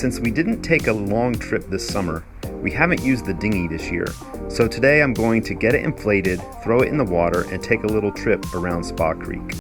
since we didn't take a long trip this summer, we haven't used the dinghy this year. So today I'm going to get it inflated, throw it in the water, and take a little trip around Spa Creek.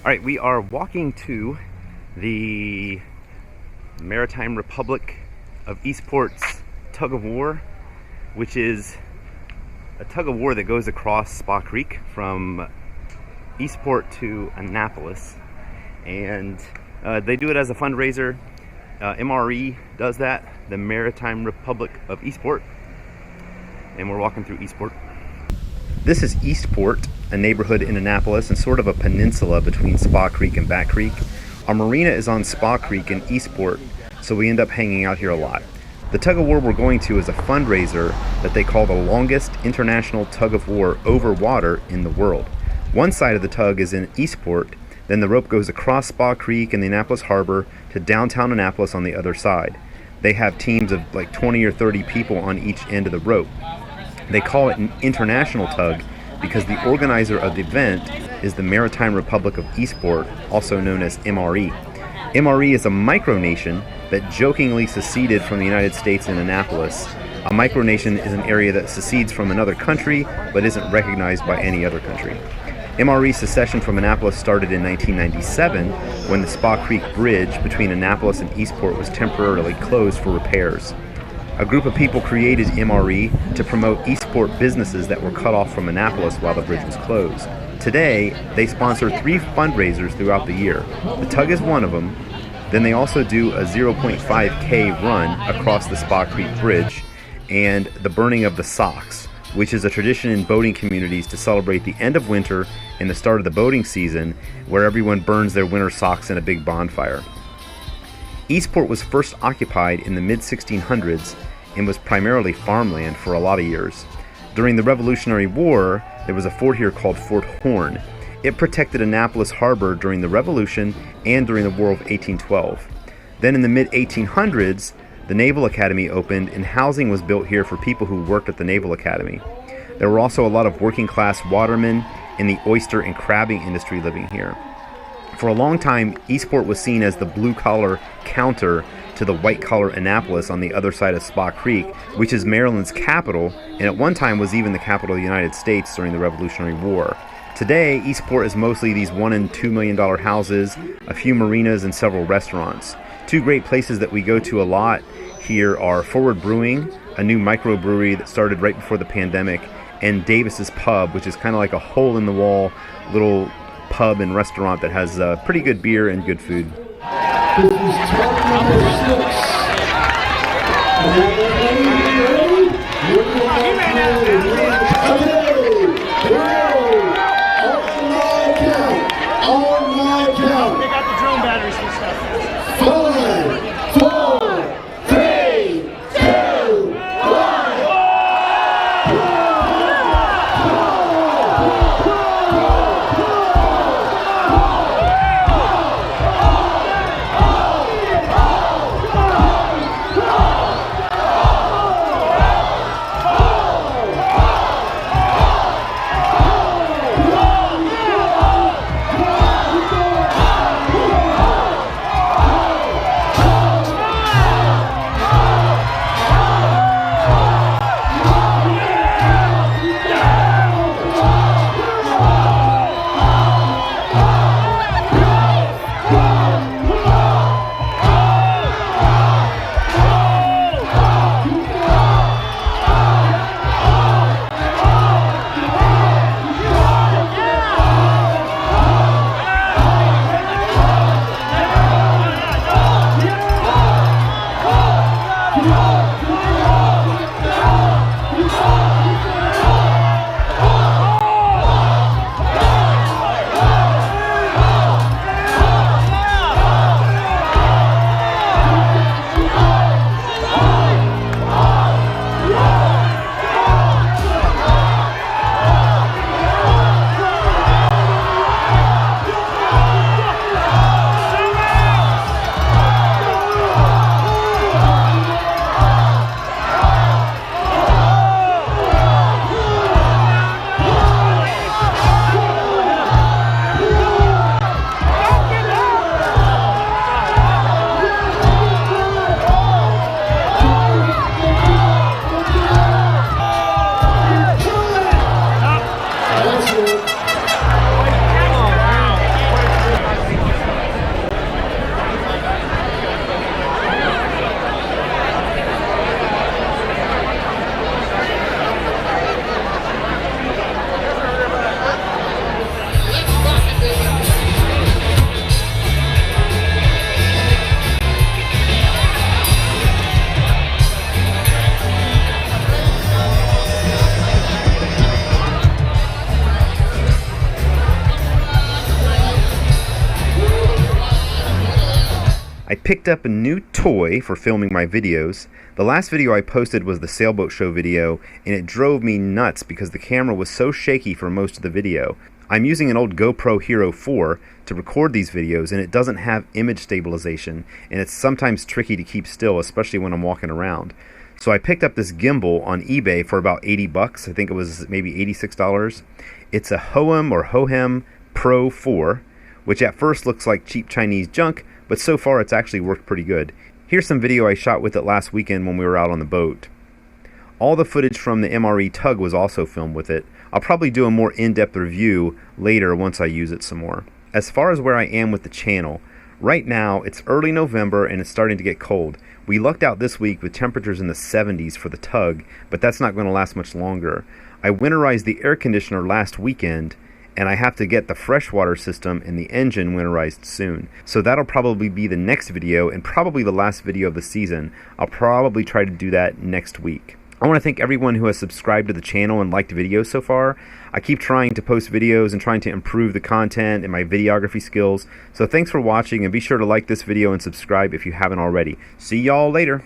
Alright, we are walking to the Maritime Republic of Eastport's Tug O War, which is a tug of war that goes across Spa Creek from Eastport to Annapolis. And they do it as a fundraiser. MRE does that, the Maritime Republic of Eastport. And we're walking through Eastport. This is Eastport, a neighborhood in Annapolis and sort of a peninsula between Spa Creek and Back Creek. Our marina is on Spa Creek in Eastport, so we end up hanging out here a lot. The tug of war we're going to is a fundraiser that they call the longest international tug of war over water in the world. One side of the tug is in Eastport, then the rope goes across Spa Creek and the Annapolis Harbor to downtown Annapolis on the other side. They have teams of like 20 or 30 people on each end of the rope. They call it an international tug because the organizer of the event is the Maritime Republic of Eastport, also known as MRE. MRE is a micronation that jokingly seceded from the United States in Annapolis. A micronation is an area that secedes from another country but isn't recognized by any other country. MRE secession from Annapolis started in 1997 when the Spa Creek Bridge between Annapolis and Eastport was temporarily closed for repairs. A group of people created MRE to promote Eastport businesses that were cut off from Annapolis while the bridge was closed. Today, they sponsor 3 fundraisers throughout the year. The Tug is one of them. Then they also do a 0.5K run across the Spa Creek Bridge and the burning of the socks, which is a tradition in boating communities to celebrate the end of winter and the start of the boating season, where everyone burns their winter socks in a big bonfire. Eastport was first occupied in the mid-1600s and was primarily farmland for a lot of years. During the Revolutionary War, there was a fort here called Fort Horn. It protected Annapolis Harbor during the Revolution and during the War of 1812. Then in the mid-1800s, the Naval Academy opened and housing was built here for people who worked at the Naval Academy. There were also a lot of working-class watermen in the oyster and crabbing industry living here. For a long time, Eastport was seen as the blue-collar counter to the white-collar Annapolis on the other side of Spa Creek, which is Maryland's capital, and at one time was even the capital of the United States during the Revolutionary War. Today, Eastport is mostly these $1 and $2 million houses, a few marinas, and several restaurants. 2 great places that we go to a lot here are Forward Brewing, a new microbrewery that started right before the pandemic, and Davis's Pub, which is kind of like a hole-in-the-wall little pub and restaurant that has pretty good beer and good food. This is truck number 6. On my count. They got the drone batteries and stuff. 5, 4, 3, 2, 1. I picked up a new toy for filming my videos. The last video I posted was the sailboat show video, and it drove me nuts because the camera was so shaky for most of the video. I'm using an old GoPro Hero 4 to record these videos, and it doesn't have image stabilization, and it's sometimes tricky to keep still, especially when I'm walking around. So I picked up this gimbal on eBay for about 80 bucks. I think it was maybe $86. It's a Hohem Pro 4, which at first looks like cheap Chinese junk, but so far it's actually worked pretty good. Here's some video I shot with it last weekend when we were out on the boat. All the footage from the MRE Tug was also filmed with it. I'll probably do a more in-depth review later once I use it some more. As far as where I am with the channel, right now it's early November and it's starting to get cold. We lucked out this week with temperatures in the 70s for the tug, but that's not going to last much longer. I winterized the air conditioner last weekend, and I have to get the freshwater system and the engine winterized soon. So that'll probably be the next video and probably the last video of the season. I'll probably try to do that next week. I want to thank everyone who has subscribed to the channel and liked videos so far. I keep trying to post videos and trying to improve the content and my videography skills. So thanks for watching, and be sure to like this video and subscribe if you haven't already. See y'all later.